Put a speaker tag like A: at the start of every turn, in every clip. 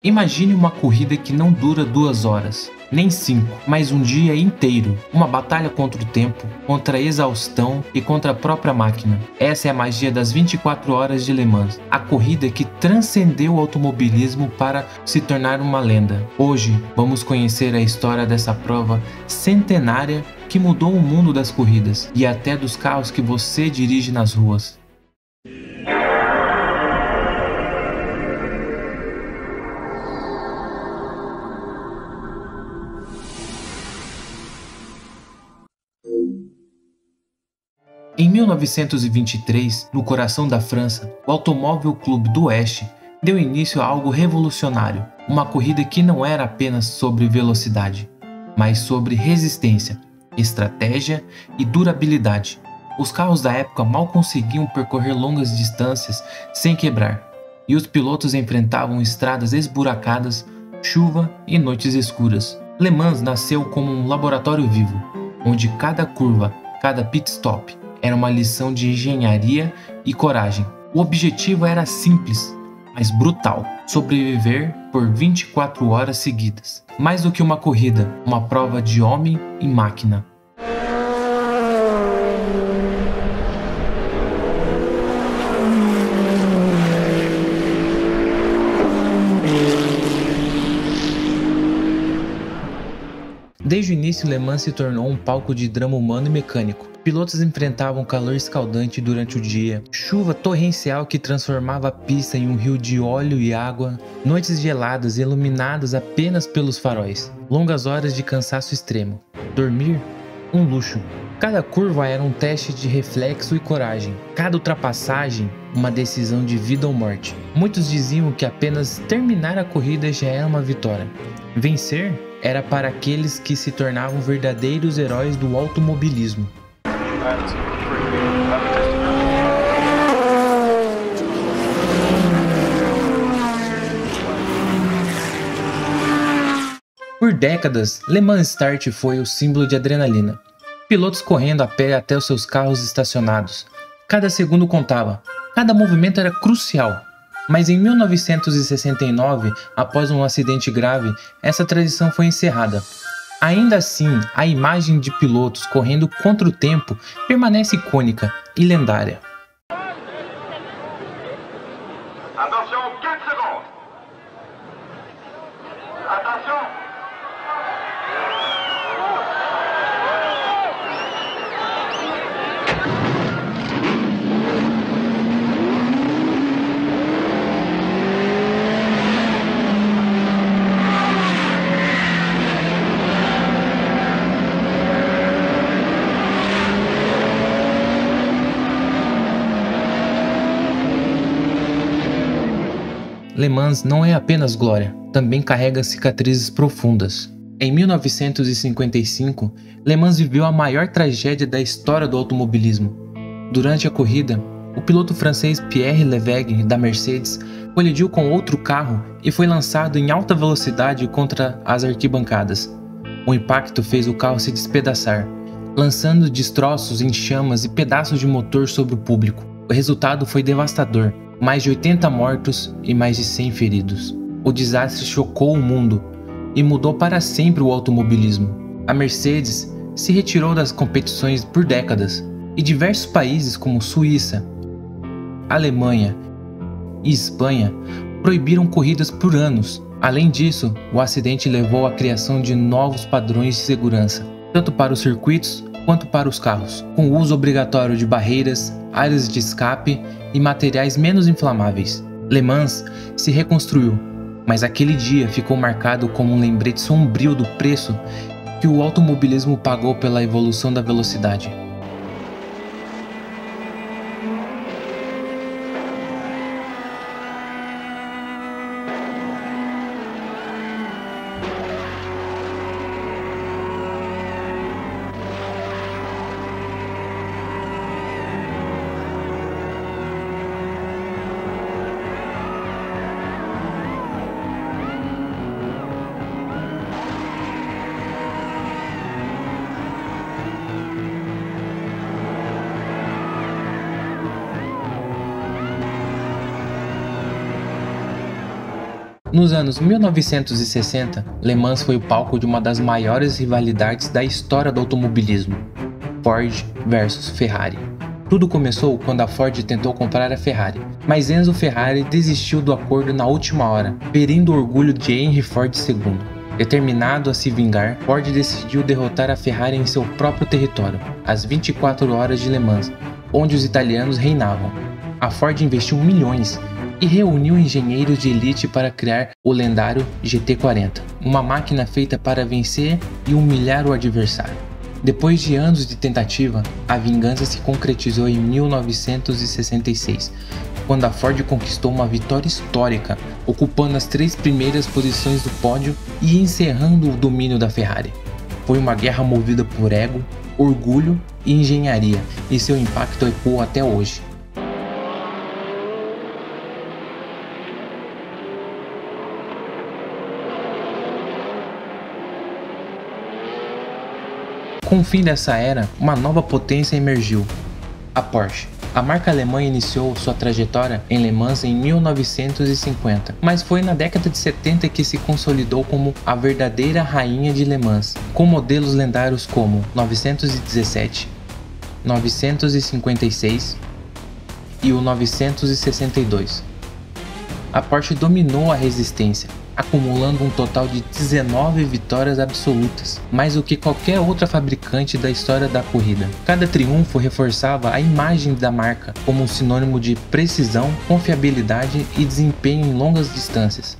A: Imagine uma corrida que não dura 2 horas, nem 5, mas um dia inteiro. Uma batalha contra o tempo, contra a exaustão e contra a própria máquina. Essa é a magia das 24 horas de Le Mans, a corrida que transcendeu o automobilismo para se tornar uma lenda. Hoje vamos conhecer a história dessa prova centenária que mudou o mundo das corridas e até dos carros que você dirige nas ruas. Em 1923, no coração da França, o Automóvel Clube do Oeste deu início a algo revolucionário, uma corrida que não era apenas sobre velocidade, mas sobre resistência, estratégia e durabilidade. Os carros da época mal conseguiam percorrer longas distâncias sem quebrar, e os pilotos enfrentavam estradas esburacadas, chuva e noites escuras. Le Mans nasceu como um laboratório vivo, onde cada curva, cada pit stop, era uma lição de engenharia e coragem. O objetivo era simples, mas brutal: sobreviver por 24 horas seguidas. Mais do que uma corrida, uma prova de homem e máquina. Desde o início, Le Mans se tornou um palco de drama humano e mecânico. Pilotos enfrentavam calor escaldante durante o dia, chuva torrencial que transformava a pista em um rio de óleo e água, noites geladas iluminadas apenas pelos faróis, longas horas de cansaço extremo. Dormir? Um luxo. Cada curva era um teste de reflexo e coragem, cada ultrapassagem uma decisão de vida ou morte. Muitos diziam que apenas terminar a corrida já era uma vitória. Vencer era para aqueles que se tornavam verdadeiros heróis do automobilismo. Por décadas, Le Mans Start foi o símbolo de adrenalina. Pilotos correndo a pé até os seus carros estacionados. Cada segundo contava, cada movimento era crucial. Mas em 1969, após um acidente grave, essa tradição foi encerrada. Ainda assim, a imagem de pilotos correndo contra o tempo permanece icônica e lendária.
B: Attention, 4 secondes. Attention.
A: Le Mans não é apenas glória, também carrega cicatrizes profundas. Em 1955, Le Mans viveu a maior tragédia da história do automobilismo. Durante a corrida, o piloto francês Pierre Levegh, da Mercedes, colidiu com outro carro e foi lançado em alta velocidade contra as arquibancadas. O impacto fez o carro se despedaçar, lançando destroços em chamas e pedaços de motor sobre o público. O resultado foi devastador. Mais de 80 mortos e mais de 100 feridos. O desastre chocou o mundo e mudou para sempre o automobilismo. A Mercedes se retirou das competições por décadas e diversos países como Suíça, Alemanha e Espanha proibiram corridas por anos. Além disso, o acidente levou à criação de novos padrões de segurança, tanto para os circuitos quanto para os carros, com o uso obrigatório de barreiras, áreas de escape e materiais menos inflamáveis. Le Mans se reconstruiu, mas aquele dia ficou marcado como um lembrete sombrio do preço que o automobilismo pagou pela evolução da velocidade. Nos anos 1960, Le Mans foi o palco de uma das maiores rivalidades da história do automobilismo: Ford versus Ferrari. Tudo começou quando a Ford tentou comprar a Ferrari, mas Enzo Ferrari desistiu do acordo na última hora, ferindo o orgulho de Henry Ford II. Determinado a se vingar, Ford decidiu derrotar a Ferrari em seu próprio território, às 24 horas de Le Mans, onde os italianos reinavam. A Ford investiu milhões e reuniu engenheiros de elite para criar o lendário GT40, uma máquina feita para vencer e humilhar o adversário. Depois de anos de tentativa, a vingança se concretizou em 1966, quando a Ford conquistou uma vitória histórica, ocupando as 3 primeiras posições do pódio e encerrando o domínio da Ferrari. Foi uma guerra movida por ego, orgulho e engenharia, e seu impacto ecoa até hoje. Com o fim dessa era, uma nova potência emergiu: a Porsche. A marca alemã iniciou sua trajetória em Le Mans em 1950, mas foi na década de 70 que se consolidou como a verdadeira rainha de Le Mans, com modelos lendários como 917, 956 e o 962. A Porsche dominou a resistência, acumulando um total de 19 vitórias absolutas, mais do que qualquer outra fabricante da história da corrida. Cada triunfo reforçava a imagem da marca como um sinônimo de precisão, confiabilidade e desempenho em longas distâncias.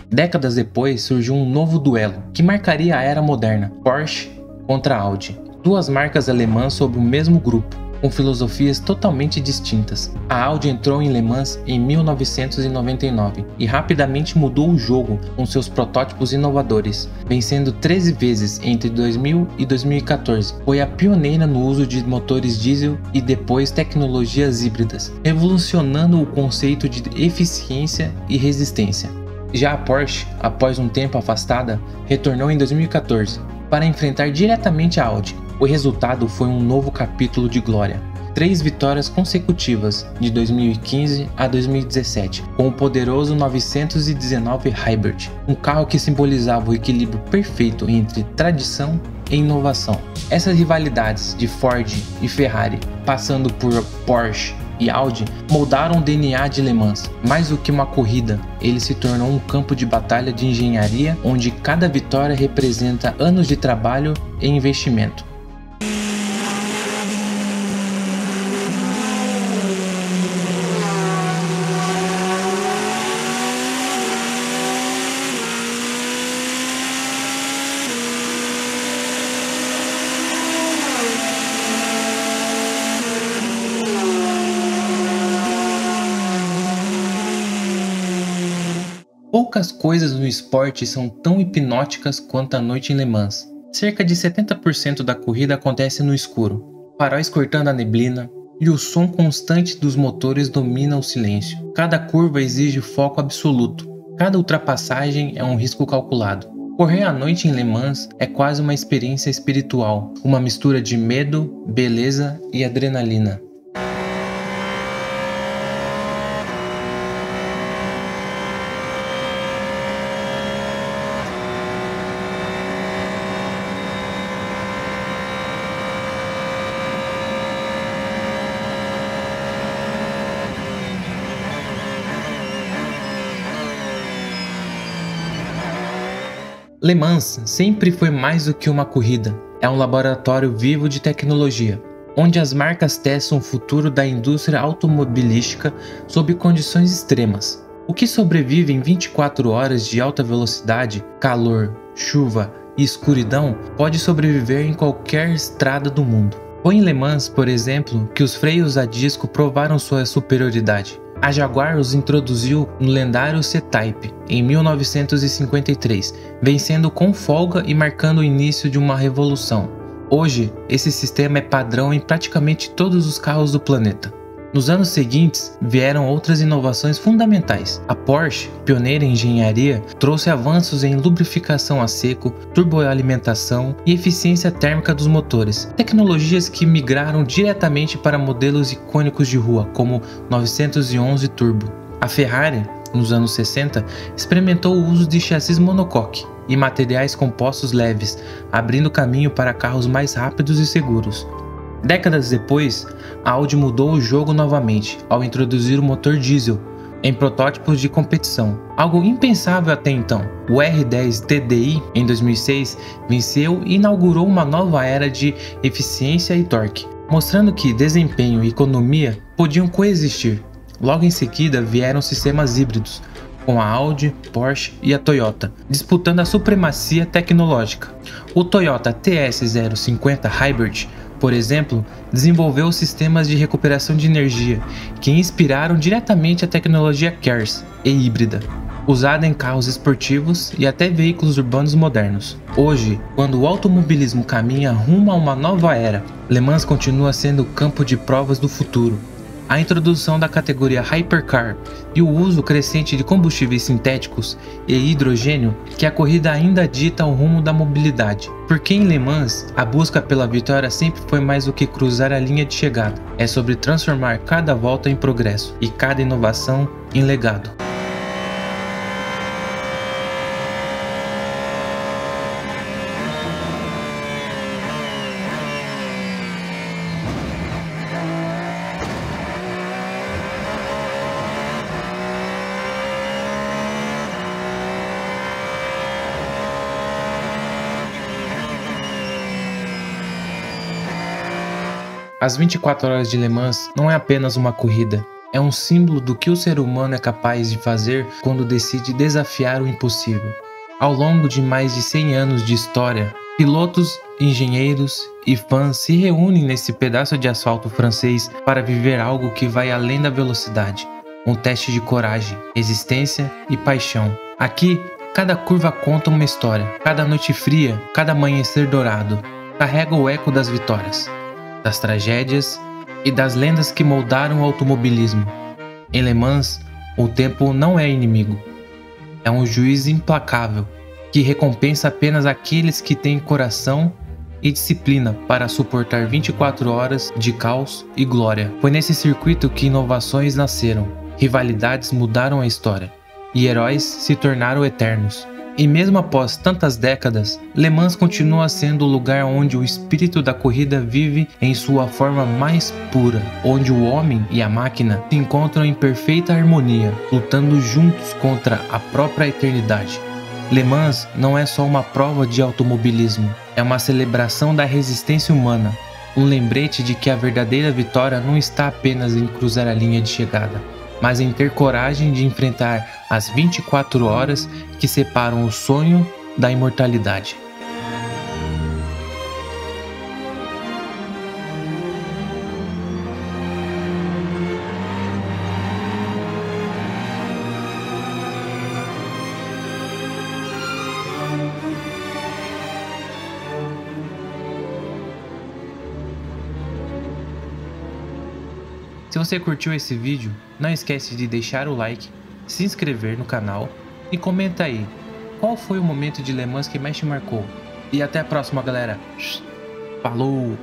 A: Décadas depois surgiu um novo duelo, que marcaria a era moderna: Porsche contra Audi. Duas marcas alemãs sob o mesmo grupo, com filosofias totalmente distintas. A Audi entrou em Le Mans em 1999 e rapidamente mudou o jogo com seus protótipos inovadores, vencendo 13 vezes entre 2000 e 2014. Foi a pioneira no uso de motores diesel e depois tecnologias híbridas, revolucionando o conceito de eficiência e resistência. Já a Porsche, após um tempo afastada, retornou em 2014 para enfrentar diretamente a Audi. O resultado foi um novo capítulo de glória: 3 vitórias consecutivas de 2015 a 2017, com o poderoso 919 Hybrid, um carro que simbolizava o equilíbrio perfeito entre tradição e inovação. Essas rivalidades de Ford e Ferrari, passando por Porsche e Audi, moldaram o DNA de Le Mans. Mais do que uma corrida, ele se tornou um campo de batalha de engenharia, onde cada vitória representa anos de trabalho e investimento. Poucas coisas no esporte são tão hipnóticas quanto a noite em Le Mans. Cerca de 70% da corrida acontece no escuro, faróis cortando a neblina, e o som constante dos motores domina o silêncio. Cada curva exige foco absoluto, cada ultrapassagem é um risco calculado. Correr à noite em Le Mans é quase uma experiência espiritual, uma mistura de medo, beleza e adrenalina. Le Mans sempre foi mais do que uma corrida. É um laboratório vivo de tecnologia, onde as marcas testam o futuro da indústria automobilística sob condições extremas. O que sobrevive em 24 horas de alta velocidade, calor, chuva e escuridão pode sobreviver em qualquer estrada do mundo. Foi em Le Mans, por exemplo, que os freios a disco provaram sua superioridade. A Jaguar os introduziu no lendário C-Type em 1953, vencendo com folga e marcando o início de uma revolução. Hoje, esse sistema é padrão em praticamente todos os carros do planeta. Nos anos seguintes, vieram outras inovações fundamentais. A Porsche, pioneira em engenharia, trouxe avanços em lubrificação a seco, turboalimentação e eficiência térmica dos motores, tecnologias que migraram diretamente para modelos icônicos de rua, como 911 Turbo. A Ferrari, nos anos 60, experimentou o uso de chassis monocoque e materiais compostos leves, abrindo caminho para carros mais rápidos e seguros. Décadas depois, a Audi mudou o jogo novamente ao introduzir o motor diesel em protótipos de competição, algo impensável até então. O R10 TDI, em 2006, venceu e inaugurou uma nova era de eficiência e torque, mostrando que desempenho e economia podiam coexistir. Logo em seguida vieram sistemas híbridos, com a Audi, Porsche e a Toyota, disputando a supremacia tecnológica. O Toyota TS050 Hybrid, por exemplo, desenvolveu sistemas de recuperação de energia que inspiraram diretamente a tecnologia KERS e híbrida, usada em carros esportivos e até veículos urbanos modernos. Hoje, quando o automobilismo caminha rumo a uma nova era, Le Mans continua sendo o campo de provas do futuro. A introdução da categoria Hypercar e o uso crescente de combustíveis sintéticos e hidrogênio que a corrida ainda dita o rumo da mobilidade. Porque em Le Mans, a busca pela vitória sempre foi mais do que cruzar a linha de chegada. É sobre transformar cada volta em progresso e cada inovação em legado. As 24 horas de Le Mans não é apenas uma corrida, é um símbolo do que o ser humano é capaz de fazer quando decide desafiar o impossível. Ao longo de mais de 100 anos de história, pilotos, engenheiros e fãs se reúnem nesse pedaço de asfalto francês para viver algo que vai além da velocidade, um teste de coragem, resistência e paixão. Aqui, cada curva conta uma história, cada noite fria, cada amanhecer dourado, carrega o eco das vitórias, das tragédias e das lendas que moldaram o automobilismo. Em Le Mans, o tempo não é inimigo. É um juiz implacável que recompensa apenas aqueles que têm coração e disciplina para suportar 24 horas de caos e glória. Foi nesse circuito que inovações nasceram, rivalidades mudaram a história e heróis se tornaram eternos. E mesmo após tantas décadas, Le Mans continua sendo o lugar onde o espírito da corrida vive em sua forma mais pura, onde o homem e a máquina se encontram em perfeita harmonia, lutando juntos contra a própria eternidade. Le Mans não é só uma prova de automobilismo, é uma celebração da resistência humana, um lembrete de que a verdadeira vitória não está apenas em cruzar a linha de chegada, mas em ter coragem de enfrentar as 24 horas que separam o sonho da imortalidade. Se você curtiu esse vídeo, não esquece de deixar o like, se inscrever no canal e comenta aí qual foi o momento de Le Mans que mais te marcou. E até a próxima, galera. Falou!